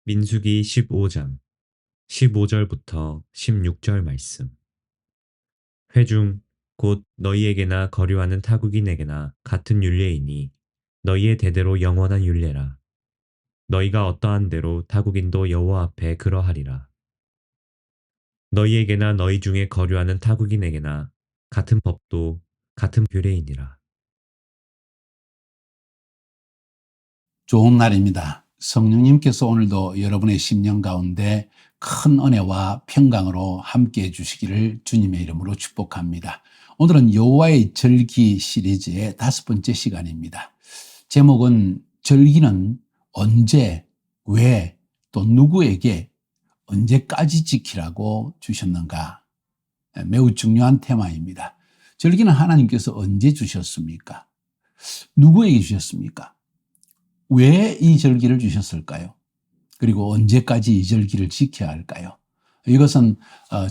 민수기 15장 15절부터 16절 말씀. 회중 곧 너희에게나 거류하는 타국인에게나 같은 율례이니 너희의 대대로 영원한 율례라. 너희가 어떠한 대로 타국인도 여호와 앞에 그러하리라. 너희에게나 너희 중에 거류하는 타국인에게나 같은 법도 같은 규례이니라. 좋은 날입니다. 성령님께서 오늘도 여러분의 심령 가운데 큰 은혜와 평강으로 함께해 주시기를 주님의 이름으로 축복합니다. 오늘은 여호와의 절기 시리즈의 5번째 시간입니다. 제목은 절기는 언제, 왜, 또 누구에게 언제까지 지키라고 주셨는가? 매우 중요한 테마입니다. 절기는 하나님께서 언제 주셨습니까? 누구에게 주셨습니까? 왜 이 절기를 주셨을까요? 그리고 언제까지 이 절기를 지켜야 할까요? 이것은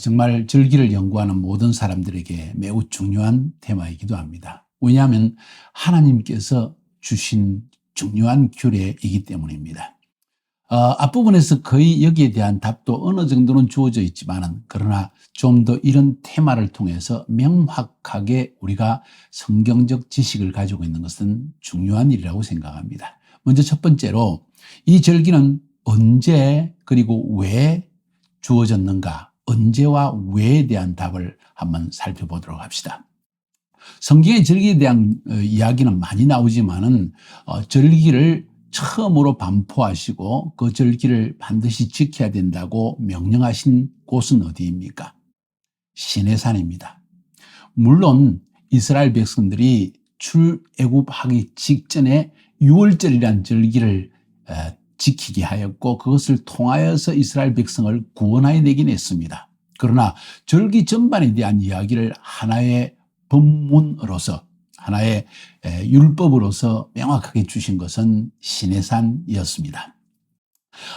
정말 절기를 연구하는 모든 사람들에게 매우 중요한 테마이기도 합니다. 왜냐하면 하나님께서 주신 중요한 규례이기 때문입니다. 앞부분에서 거의 여기에 대한 답도 어느 정도는 주어져 있지만 그러나 좀 더 이런 테마를 통해서 명확하게 우리가 성경적 지식을 가지고 있는 것은 중요한 일이라고 생각합니다. 먼저 첫 번째로 이 절기는 언제 그리고 왜 주어졌는가, 언제와 왜에 대한 답을 한번 살펴보도록 합시다. 성경의 절기에 대한 이야기는 많이 나오지만은 절기를 처음으로 반포하시고 그 절기를 반드시 지켜야 된다고 명령하신 곳은 어디입니까? 시내산입니다. 물론 이스라엘 백성들이 출애굽하기 직전에 유월절이라는 절기를 지키게 하였고 그것을 통하여서 이스라엘 백성을 구원하여 내긴 했습니다. 그러나 절기 전반에 대한 이야기를 하나의 법문으로서 하나의 율법으로서 명확하게 주신 것은 시내산이었습니다.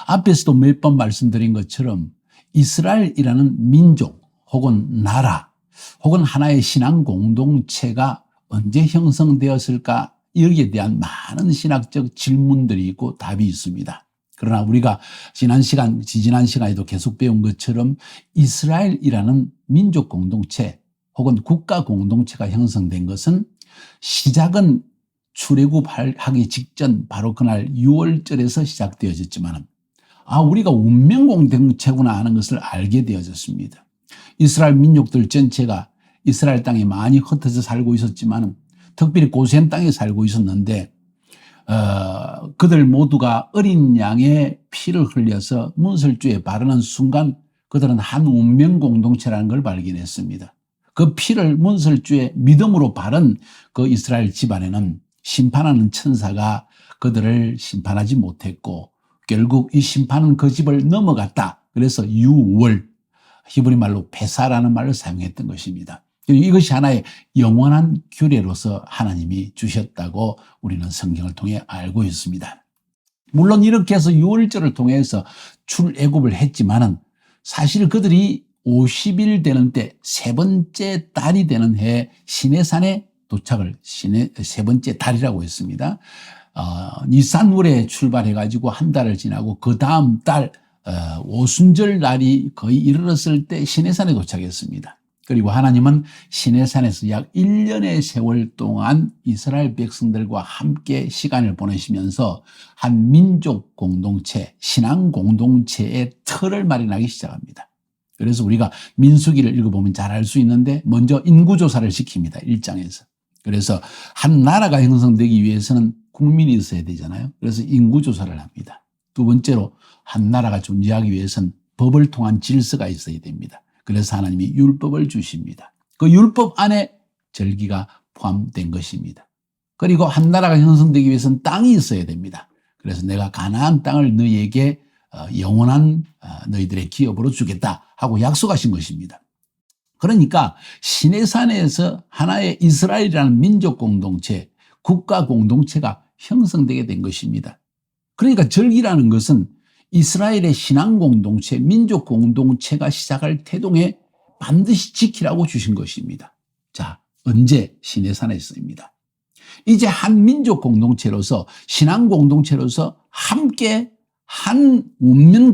앞에서도 몇 번 말씀드린 것처럼 이스라엘이라는 민족 혹은 나라 혹은 하나의 신앙 공동체가 언제 형성되었을까 여기에 대한 많은 신학적 질문들이 있고 답이 있습니다. 그러나 우리가 지지난 시간에도 계속 배운 것처럼 이스라엘이라는 민족 공동체 혹은 국가 공동체가 형성된 것은 시작은 출애굽하기 직전 바로 그날 6월절에서 시작되어졌지만 우리가 운명 공동체구나 하는 것을 알게 되어졌습니다. 이스라엘 민족들 전체가 이스라엘 땅에 많이 흩어져 살고 있었지만 특별히 고센 땅에 살고 있었는데 그들 모두가 어린 양의 피를 흘려서 문설주에 바르는 순간 그들은 한 운명 공동체라는 걸 발견했습니다. 그 피를 문설주에 믿음으로 바른 그 이스라엘 집안에는 심판하는 천사가 그들을 심판하지 못했고 결국 이 심판은 그 집을 넘어갔다. 그래서 유월, 히브리 말로 페사라는 말을 사용했던 것입니다. 이것이 하나의 영원한 규례로서 하나님이 주셨다고 우리는 성경을 통해 알고 있습니다. 물론 이렇게 해서 유월절을 통해서 출애굽을 했지만은 사실 그들이 50일 되는 때 세 번째 달이 되는 해에 시내산에 도착을 세 번째 달이라고 했습니다. 니산월에 출발해가지고 한 달을 지나고 그 다음 달 오순절 날이 거의 이르렀을 때 시내산에 도착했습니다. 그리고 하나님은 시내산에서 약 1년의 세월 동안 이스라엘 백성들과 함께 시간을 보내시면서 한 민족 공동체, 신앙 공동체의 틀을 마련하기 시작합니다. 그래서 우리가 민수기를 읽어보면 잘 알 수 있는데 먼저 인구조사를 시킵니다. 1장에서. 그래서 한 나라가 형성되기 위해서는 국민이 있어야 되잖아요. 그래서 인구조사를 합니다. 두 번째로 한 나라가 존재하기 위해서는 법을 통한 질서가 있어야 됩니다. 그래서 하나님이 율법을 주십니다. 그 율법 안에 절기가 포함된 것입니다. 그리고 한 나라가 형성되기 위해서는 땅이 있어야 됩니다. 그래서 내가 가나안 땅을 너희에게 영원한 너희들의 기업으로 주겠다 하고 약속하신 것입니다. 그러니까 시내산에서 하나의 이스라엘이라는 민족 공동체, 국가 공동체가 형성되게 된 것입니다. 그러니까 절기라는 것은 이스라엘의 신앙 공동체, 민족 공동체가 시작할 태동에 반드시 지키라고 주신 것입니다. 자, 언제? 시내산에서입니다. 이제 한 민족 공동체로서 신앙 공동체로서 함께 한 운명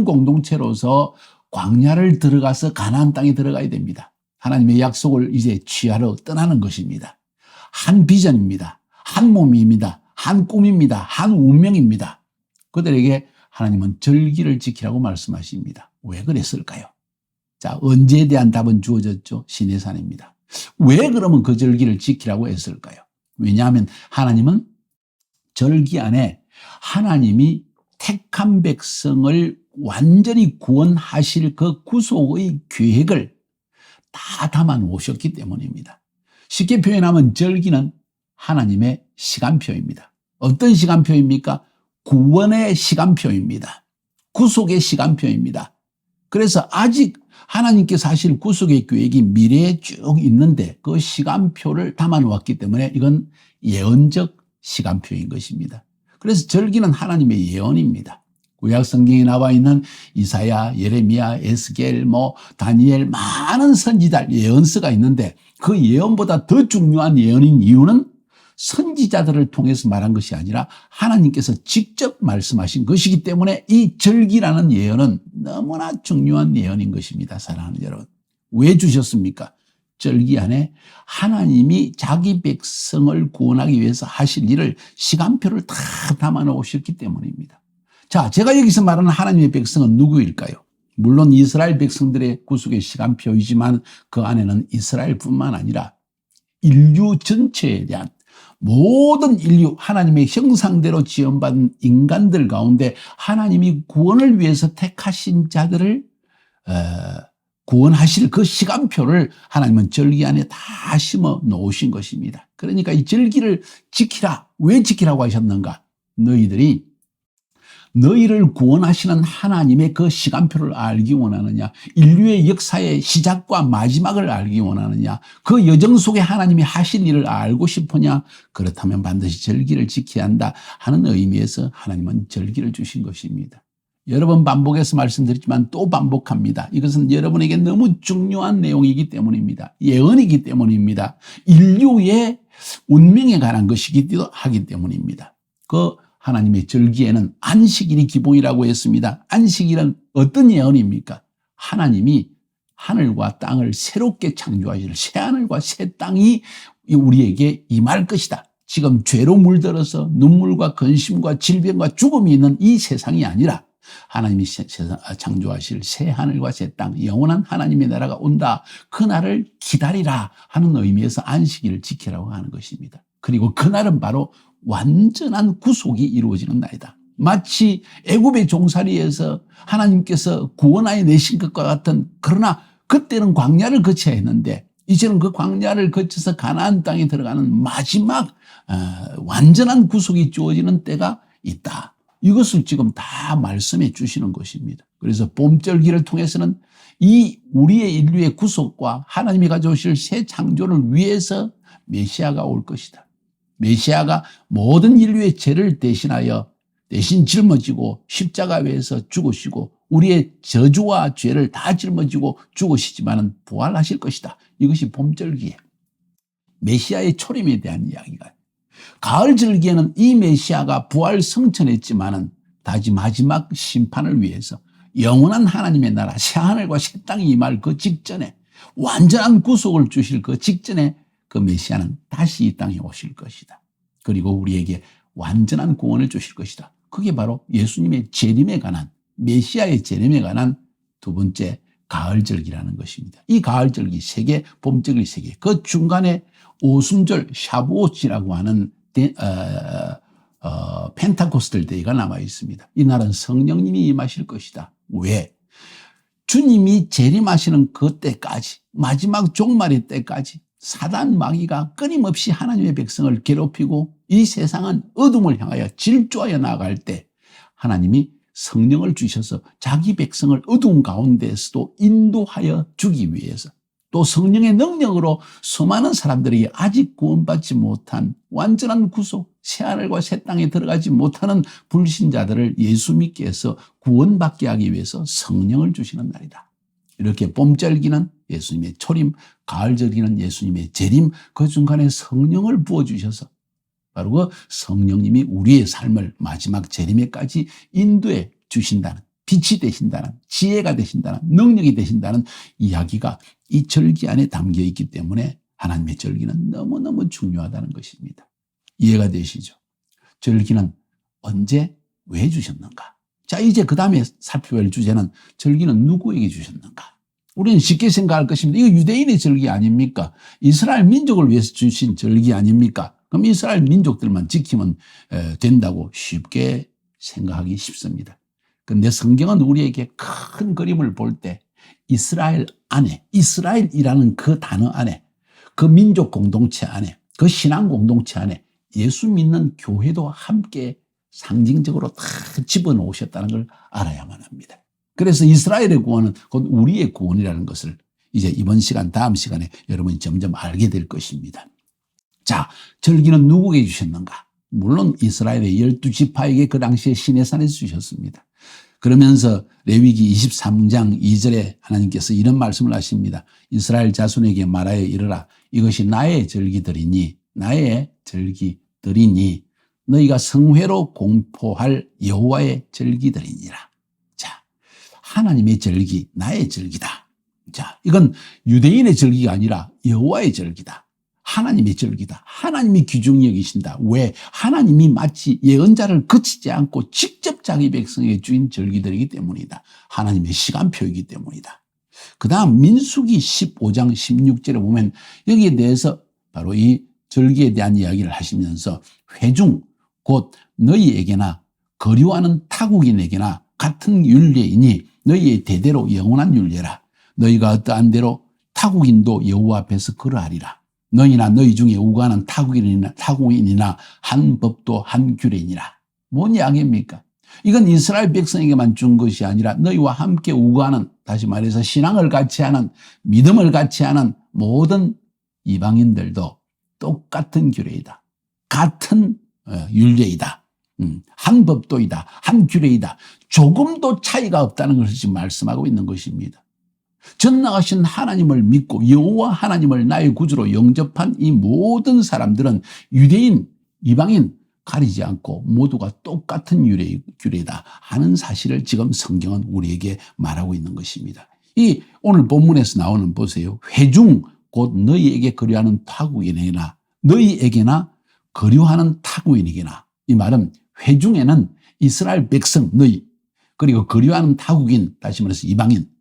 공동체로서 광야를 들어가서 가나안 땅에 들어가야 됩니다. 하나님의 약속을 이제 취하러 떠나는 것입니다. 한 비전입니다. 한 몸입니다. 한 꿈입니다. 한 운명입니다. 그들에게 하나님은 절기를 지키라고 말씀하십니다. 왜 그랬을까요? 자, 언제에 대한 답은 주어졌죠? 시내산입니다. 왜 그러면 그 절기를 지키라고 했을까요? 왜냐하면 하나님은 절기 안에 하나님이 택한 백성을 완전히 구원하실 그 구속의 계획을 다 담아 놓으셨기 때문입니다. 쉽게 표현하면 절기는 하나님의 시간표입니다. 어떤 시간표입니까? 구원의 시간표입니다. 구속의 시간표입니다. 그래서 아직 하나님께서 하실 구속의 계획이 미래에 쭉 있는데 그 시간표를 담아 놓았기 때문에 이건 예언적 시간표인 것입니다. 그래서 절기는 하나님의 예언입니다. 구약 성경에 나와 있는 이사야, 예레미야, 에스겔, 다니엘 많은 선지자 예언서가 있는데 그 예언보다 더 중요한 예언인 이유는 선지자들을 통해서 말한 것이 아니라 하나님께서 직접 말씀하신 것이기 때문에 이 절기라는 예언은 너무나 중요한 예언인 것입니다. 사랑하는 여러분. 왜 주셨습니까? 절기 안에 하나님이 자기 백성을 구원하기 위해서 하실 일을 시간표를 다 담아 놓으셨기 때문입니다. 자, 제가 여기서 말하는 하나님의 백성은 누구일까요? 물론 이스라엘 백성들의 구속의 시간표이지만 그 안에는 이스라엘뿐만 아니라 인류 전체에 대한 모든 인류, 하나님의 형상대로 지음받은 인간들 가운데 하나님이 구원을 위해서 택하신 자들을 구원하실 그 시간표를 하나님은 절기 안에 다 심어 놓으신 것입니다. 그러니까 이 절기를 지키라. 왜 지키라고 하셨는가? 너희를 구원하시는 하나님의 그 시간표를 알기 원하느냐? 인류의 역사의 시작과 마지막을 알기 원하느냐? 그 여정 속에 하나님이 하실 일을 알고 싶으냐? 그렇다면 반드시 절기를 지켜야 한다 하는 의미에서 하나님은 절기를 주신 것입니다. 여러 번 반복해서 말씀드렸지만 또 반복합니다. 이것은 여러분에게 너무 중요한 내용이기 때문입니다. 예언이기 때문입니다. 인류의 운명에 관한 것이기도 하기 때문입니다. 그 하나님의 절기에는 안식일이 기본이라고 했습니다. 안식일은 어떤 예언입니까? 하나님이 하늘과 땅을 새롭게 창조하실 새하늘과 새 땅이 우리에게 임할 것이다. 지금 죄로 물들어서 눈물과 근심과 질병과 죽음이 있는 이 세상이 아니라 하나님이 창조하실 새 하늘과 새 땅, 영원한 하나님의 나라가 온다. 그날을 기다리라 하는 의미에서 안식일을 지키라고 하는 것입니다. 그리고 그날은 바로 완전한 구속이 이루어지는 날이다. 마치 애굽의 종살이에서 하나님께서 구원하여 내신 것과 같은, 그러나 그때는 광야를 거쳐야 했는데 이제는 그 광야를 거쳐서 가나안 땅에 들어가는 마지막 완전한 구속이 주어지는 때가 있다. 이것을 지금 다 말씀해 주시는 것입니다. 그래서 봄절기를 통해서는 이 우리의 인류의 구속과 하나님이 가져오실 새 창조를 위해서 메시아가 올 것이다. 메시아가 모든 인류의 죄를 대신 짊어지고 십자가에서 죽으시고 우리의 저주와 죄를 다 짊어지고 죽으시지만 부활하실 것이다. 이것이 봄절기에 메시아의 초림에 대한 이야기가. 가을절기에는 이 메시아가 부활 성천했지만은 다시 마지막 심판을 위해서 영원한 하나님의 나라 새하늘과 새 땅이 임할 그 직전에, 완전한 구속을 주실 그 직전에 그 메시아는 다시 이 땅에 오실 것이다. 그리고 우리에게 완전한 구원을 주실 것이다. 그게 바로 예수님의 재림에 관한, 메시아의 재림에 관한 두 번째 가을절기라는 것입니다. 이 가을절기 세 개, 봄절기 세 개, 그 중간에 오순절 샤부옷이라고 하는 펜타코스텔 데이가 남아 있습니다. 이날은 성령님이 임하실 것이다. 왜? 주님이 재림하시는 그때까지, 마지막 종말의 때까지 사단 마귀가 끊임없이 하나님의 백성을 괴롭히고 이 세상은 어둠을 향하여 질주하여 나아갈 때 하나님이 성령을 주셔서 자기 백성을 어두운 가운데에서도 인도하여 주기 위해서, 또 성령의 능력으로 수많은 사람들이 아직 구원받지 못한 완전한 구속, 새하늘과 새 땅에 들어가지 못하는 불신자들을 예수 믿게 해서 구원받게 하기 위해서 성령을 주시는 날이다. 이렇게 봄절기는 예수님의 초림, 가을절기는 예수님의 재림, 그 중간에 성령을 부어주셔서 바로 그 성령님이 우리의 삶을 마지막 재림에까지 인도해 주신다는, 빛이 되신다는, 지혜가 되신다는, 능력이 되신다는 이야기가 이 절기 안에 담겨 있기 때문에 하나님의 절기는 너무너무 중요하다는 것입니다. 이해가 되시죠? 절기는 언제, 왜 주셨는가? 자, 이제 그 다음에 살펴볼 주제는 절기는 누구에게 주셨는가? 우리는 쉽게 생각할 것입니다. 이거 유대인의 절기 아닙니까? 이스라엘 민족을 위해서 주신 절기 아닙니까? 그럼 이스라엘 민족들만 지키면 된다고 쉽게 생각하기 쉽습니다. 그런데 성경은 우리에게 큰 그림을 볼 때 이스라엘 안에, 이스라엘이라는 그 단어 안에, 그 민족 공동체 안에, 그 신앙 공동체 안에 예수 믿는 교회도 함께 상징적으로 다 집어넣으셨다는 걸 알아야만 합니다. 그래서 이스라엘의 구원은 곧 우리의 구원이라는 것을 이제 이번 시간, 다음 시간에 여러분이 점점 알게 될 것입니다. 자, 절기는 누구에게 주셨는가? 물론 이스라엘의 12지파에게 그 당시에 시내산에서 주셨습니다. 그러면서 레위기 23장 2절에 하나님께서 이런 말씀을 하십니다. 이스라엘 자손에게 말하여 이르라. 이것이 나의 절기들이니, 나의 절기들이니 너희가 성회로 공포할 여호와의 절기들이니라. 자, 하나님의 절기, 나의 절기다. 자, 이건 유대인의 절기가 아니라 여호와의 절기다. 하나님의 절기다. 하나님이 귀중히 여기신다. 왜? 하나님이 마치 예언자를 거치지 않고 직접 자기 백성에게 주인 절기들이기 때문이다. 하나님의 시간표이기 때문이다. 그 다음 민수기 15장 16절에 보면 여기에 대해서 바로 이 절기에 대한 이야기를 하시면서 회중 곧 너희에게나 거류하는 타국인에게나 같은 율례이니 너희의 대대로 영원한 율례라. 너희가 어떠한 대로 타국인도 여호와 앞에서 그러하리라. 너희나 너희 중에 우가하는 타국인이나 한 법도 한 규례니라. 뭔 이야기입니까? 이건 이스라엘 백성에게만 준 것이 아니라 너희와 함께 우가하는, 다시 말해서 신앙을 같이 하는, 믿음을 같이 하는 모든 이방인들도 똑같은 규례이다. 같은 율례이다. 한 법도이다. 한 규례이다. 조금도 차이가 없다는 것을 지금 말씀하고 있는 것입니다. 전능하신 하나님을 믿고 여호와 하나님을 나의 구주로 영접한 이 모든 사람들은 유대인, 이방인 가리지 않고 모두가 똑같은 규례다 하는 사실을 지금 성경은 우리에게 말하고 있는 것입니다. 이 오늘 본문에서 나오는 보세요. 회중 곧 너희에게 거류하는 타국인에게나 너희에게나 거류하는 타국인에게나, 이 말은 회중에는 이스라엘 백성 너희, 그리고 거류하는 타국인, 다시 말해서 이방인,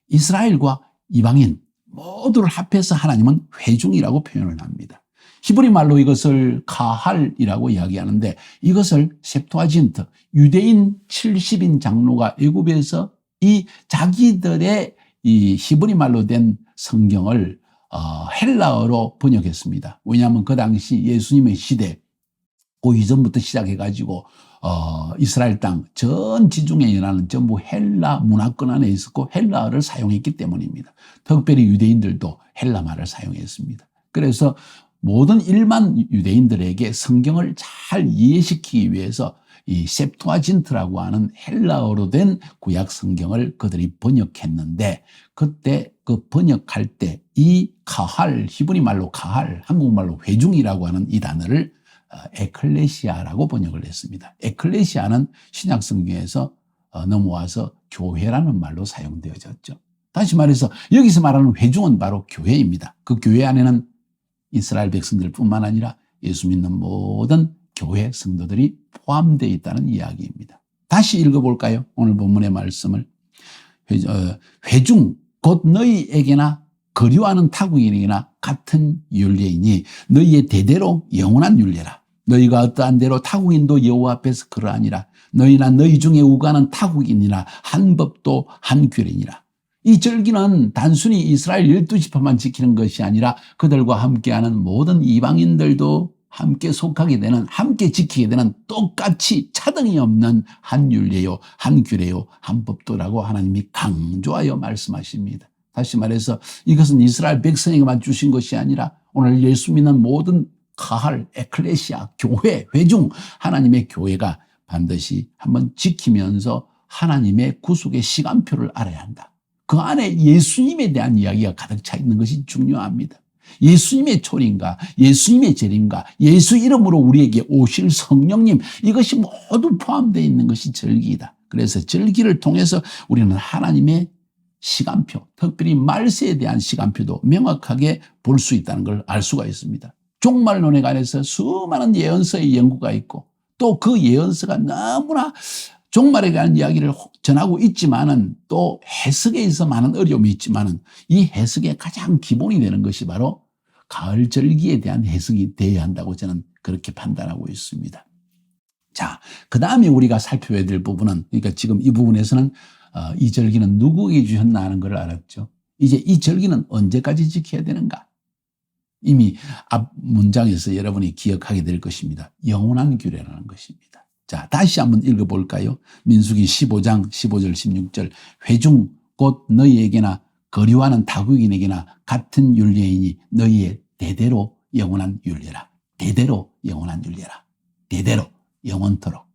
이스라엘과 이방인 모두를 합해서 하나님은 회중이라고 표현을 합니다. 히브리 말로 이것을 가할이라고 이야기하는데 이것을 septuagin트, 유대인 70인 장로가 애굽에서 이 자기들의 이 히브리 말로 된 성경을 헬라어로 번역했습니다. 왜냐하면 그 당시 예수님의 시대, 그 이전부터 시작해가지고 이스라엘 땅 전 지중해 연안은 전부 헬라 문화권 안에 있었고 헬라어를 사용했기 때문입니다. 특별히 유대인들도 헬라 말을 사용했습니다. 그래서 모든 일반 유대인들에게 성경을 잘 이해시키기 위해서 이 septuagin트라고 하는 헬라어로 된 구약 성경을 그들이 번역했는데, 그때 그 번역할 때 이 가할, 히브리 말로 가할, 한국말로 회중이라고 하는 이 단어를 에클레시아라고 번역을 했습니다. 에클레시아는 신약 성경에서 넘어와서 교회라는 말로 사용되어졌죠. 다시 말해서 여기서 말하는 회중은 바로 교회입니다. 그 교회 안에는 이스라엘 백성들뿐만 아니라 예수 믿는 모든 교회 성도들이 포함되어 있다는 이야기입니다. 다시 읽어볼까요? 오늘 본문의 말씀을. 회중 곧 너희에게나 거류하는 타국인에게나 같은 율례이니 너희의 대대로 영원한 율례라. 너희가 어떠한 대로 타국인도 여호와 앞에서 그러하니라. 너희나 너희 중에 우가하는 타국인이나 한 법도 한 규례니라. 이 절기는 단순히 이스라엘 12지파만 지키는 것이 아니라 그들과 함께하는 모든 이방인들도 함께 속하게 되는, 함께 지키게 되는 똑같이 차등이 없는 한 율례요, 한 규례요, 한 법도라고 하나님이 강조하여 말씀하십니다. 다시 말해서 이것은 이스라엘 백성에게만 주신 것이 아니라 오늘 예수 믿는 모든 가할, 에클레시아, 교회, 회중, 하나님의 교회가 반드시 한번 지키면서 하나님의 구속의 시간표를 알아야 한다. 그 안에 예수님에 대한 이야기가 가득 차 있는 것이 중요합니다. 예수님의 초림과 예수님의 재림과 예수 이름으로 우리에게 오실 성령님, 이것이 모두 포함되어 있는 것이 절기이다. 그래서 절기를 통해서 우리는 하나님의 시간표, 특별히 말세에 대한 시간표도 명확하게 볼 수 있다는 걸 알 수가 있습니다. 종말론에 관해서 수많은 예언서의 연구가 있고 또 그 예언서가 너무나 종말에 관한 이야기를 전하고 있지만은 또 해석에 있어 많은 어려움이 있지만은 이 해석의 가장 기본이 되는 것이 바로 가을 절기에 대한 해석이 되어야 한다고 저는 그렇게 판단하고 있습니다. 자, 그 다음에 우리가 살펴야 될 부분은, 그러니까 지금 이 부분에서는 이 절기는 누구에게 주셨나 하는 걸 알았죠. 이제 이 절기는 언제까지 지켜야 되는가? 이미 앞 문장에서 여러분이 기억하게 될 것입니다. 영원한 규례라는 것입니다. 자, 다시 한번 읽어볼까요? 민수기 15장 15절 16절. 회중 곧 너희에게나 거류하는 타국인에게나 같은 율례이니 너희의 대대로 영원한 율례라. 대대로 영원한 율례라. 대대로 영원토록.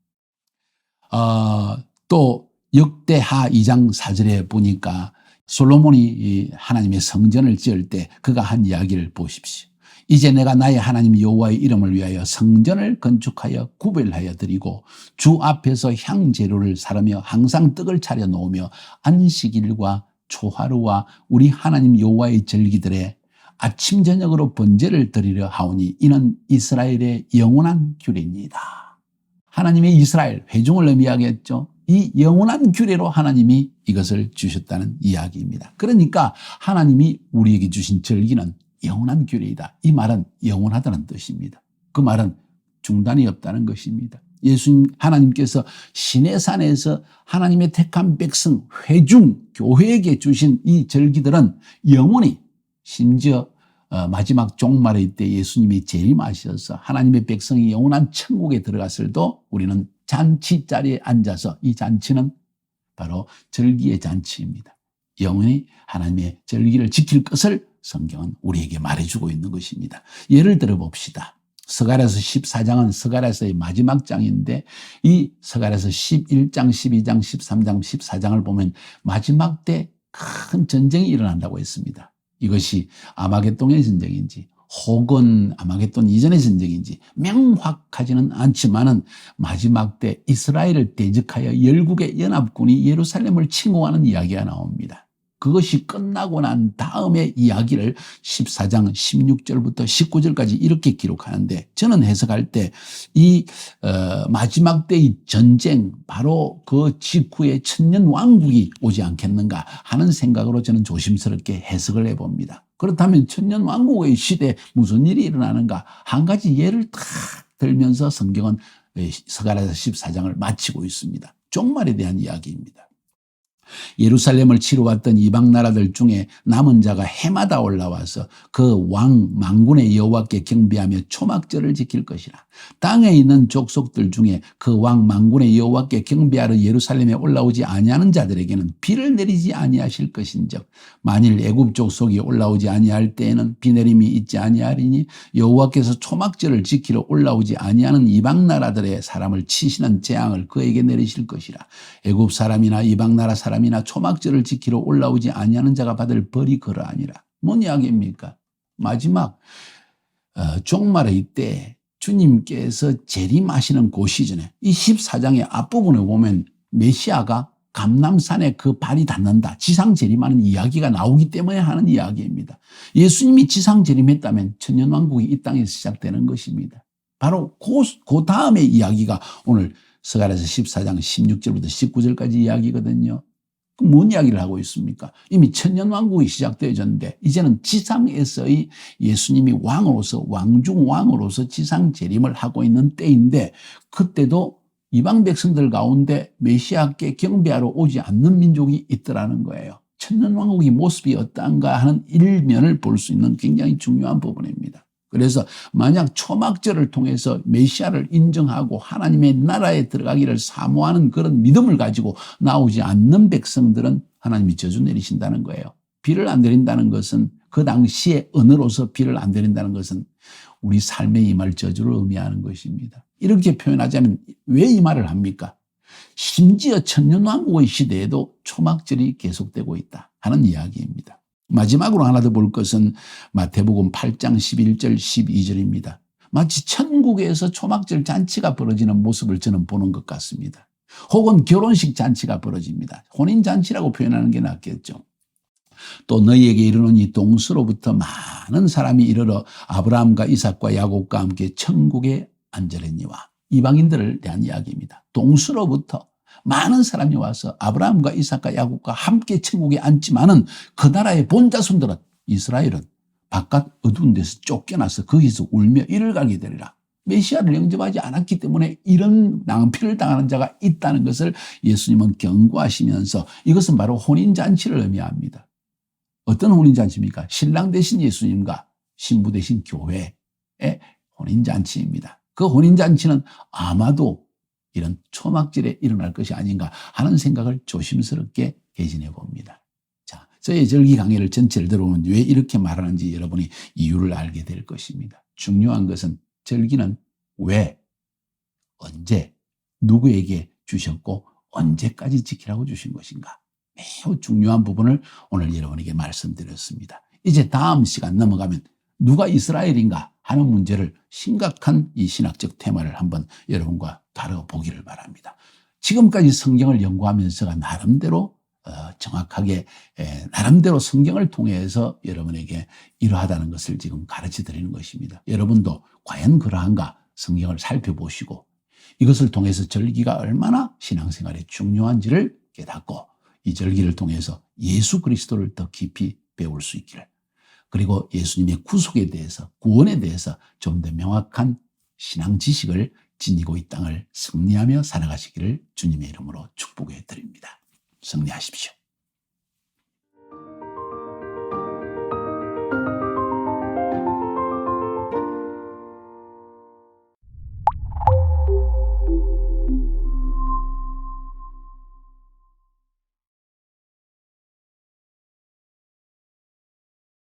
또 역대하 2장 4절에 보니까 솔로몬이 하나님의 성전을 지을 때 그가 한 이야기를 보십시오. 이제 내가 나의 하나님 여호와의 이름을 위하여 성전을 건축하여 구별하여 드리고 주 앞에서 향재료를 사르며 항상 떡을 차려 놓으며 안식일과 초하루와 우리 하나님 여호와의 절기들에 아침 저녁으로 번제를 드리려 하오니 이는 이스라엘의 영원한 규례입니다. 하나님의 이스라엘 회중을 의미하겠죠. 이 영원한 규례로 하나님이 이것을 주셨다는 이야기입니다. 그러니까 하나님이 우리에게 주신 절기는 영원한 규례이다. 이 말은 영원하다는 뜻입니다. 그 말은 중단이 없다는 것입니다. 예수님 하나님께서 시내산에서 하나님의 택한 백성 회중 교회에게 주신 이 절기들은 영원히, 심지어 마지막 종말의 때 예수님이 재림하셔서 하나님의 백성이 영원한 천국에 들어갔을 때 우리는 잔치 자리에 앉아서, 이 잔치는 바로 절기의 잔치입니다. 영원히 하나님의 절기를 지킬 것을 성경은 우리에게 말해주고 있는 것입니다. 예를 들어 봅시다. 스가랴서 14장은 스가랴서의 마지막 장인데 이 스가랴서 11장, 12장, 13장, 14장을 보면 마지막 때 큰 전쟁이 일어난다고 했습니다. 이것이 아마겟돈의 전쟁인지 혹은 아마겟돈 이전의 전쟁인지 명확하지는 않지만은 마지막 때 이스라엘을 대적하여 열국의 연합군이 예루살렘을 침공하는 이야기가 나옵니다. 그것이 끝나고 난 다음에 이야기를 14장 16절부터 19절까지 이렇게 기록하는데, 저는 해석할 때 이 마지막 때의 전쟁, 바로 그 직후에 천년 왕국이 오지 않겠는가 하는 생각으로 저는 조심스럽게 해석을 해봅니다. 그렇다면 천년 왕국의 시대에 무슨 일이 일어나는가, 한 가지 예를 딱 들면서 성경은 스가랴서 14장을 마치고 있습니다. 종말에 대한 이야기입니다. 예루살렘을 치러 왔던 이방 나라들 중에 남은 자가 해마다 올라와서 그 왕 만군의 여호와께 경배하며 초막절을 지킬 것이라. 땅에 있는 족속들 중에 그 왕 만군의 여호와께 경배하러 예루살렘에 올라오지 아니하는 자들에게는 비를 내리지 아니하실 것인즉 만일 애굽 족속이 올라오지 아니할 때에는 비 내림이 있지 아니하리니 여호와께서 초막절을 지키러 올라오지 아니하는 이방 나라들의 사람을 치시는 재앙을 그에게 내리실 것이라. 애굽 사람이나 이방 나라 사람이나 초막절을 지키러 올라오지 아니하는 자가 받을 벌이 그러하니라. 뭔 이야기입니까? 마지막 종말의 때 주님께서 재림하시는 그 시즌에 이 14장의 앞부분에 보면 메시아가 감람산에 그 발이 닿는다, 지상 재림하는 이야기가 나오기 때문에 하는 이야기입니다. 예수님이 지상 재림했다면 천년왕국이 이 땅에서 시작되는 것입니다. 바로 그 다음의 이야기가 오늘 스가랴서 14장 16절부터 19절까지 이야기거든요. 뭔 이야기를 하고 있습니까? 이미 천년왕국이 시작되어졌는데 이제는 지상에서의 예수님이 왕으로서, 왕중왕으로서 지상 재림을 하고 있는 때인데, 그때도 이방 백성들 가운데 메시아께 경배하러 오지 않는 민족이 있더라는 거예요. 천년왕국의 모습이 어떠한가 하는 일면을 볼 수 있는 굉장히 중요한 부분입니다. 그래서 만약 초막절을 통해서 메시아를 인정하고 하나님의 나라에 들어가기를 사모하는 그런 믿음을 가지고 나오지 않는 백성들은 하나님이 저주 내리신다는 거예요. 비를 안 내린다는 것은, 그 당시의 언어로서 비를 안 내린다는 것은 우리 삶에 임할 저주를 의미하는 것입니다. 이렇게 표현하자면 왜 이 말을 합니까? 심지어 천년왕국의 시대에도 초막절이 계속되고 있다 하는 이야기입니다. 마지막으로 하나 더 볼 것은 마태복음 8장 11절 12절입니다. 마치 천국에서 초막절 잔치가 벌어지는 모습을 저는 보는 것 같습니다. 혹은 결혼식 잔치가 벌어집니다. 혼인잔치라고 표현하는 게 낫겠죠. 또 너희에게 이르노니 동서로부터 많은 사람이 이르러 아브라함과 이삭과 야곱과 함께 천국에 앉으려니와. 이방인들을 대한 이야기입니다. 동서로부터 많은 사람이 와서 아브라함과 이삭과 야곱과 함께 천국에 앉지만은 그 나라의 본자손들은, 이스라엘은 바깥 어두운 데서 쫓겨나서 거기서 울며 이를 가게 되리라. 메시아를 영접하지 않았기 때문에 이런 낭패를 당하는 자가 있다는 것을 예수님은 경고하시면서 이것은 바로 혼인잔치를 의미합니다. 어떤 혼인잔치입니까? 신랑 되신 예수님과 신부 되신 교회의 혼인잔치입니다. 그 혼인잔치는 아마도 이런 초막절에 일어날 것이 아닌가 하는 생각을 조심스럽게 개진해 봅니다. 자, 저의 절기 강의를 전체를 들어보면 왜 이렇게 말하는지 여러분이 이유를 알게 될 것입니다. 중요한 것은 절기는 왜, 언제, 누구에게 주셨고 언제까지 지키라고 주신 것인가. 매우 중요한 부분을 오늘 여러분에게 말씀드렸습니다. 이제 다음 시간 넘어가면 누가 이스라엘인가 하는 문제를, 심각한 이 신학적 테마를 한번 여러분과 다뤄보기를 바랍니다. 지금까지 성경을 연구하면서가 나름대로 정확하게 나름대로 성경을 통해서 여러분에게 이러하다는 것을 지금 가르쳐 드리는 것입니다. 여러분도 과연 그러한가 성경을 살펴보시고 이것을 통해서 절기가 얼마나 신앙생활에 중요한지를 깨닫고 이 절기를 통해서 예수 그리스도를 더 깊이 배울 수 있기를, 그리고 예수님의 구속에 대해서, 구원에 대해서 좀 더 명확한 신앙 지식을 지니고 이 땅을 승리하며 살아가시기를 주님의 이름으로 축복해 드립니다. 승리하십시오.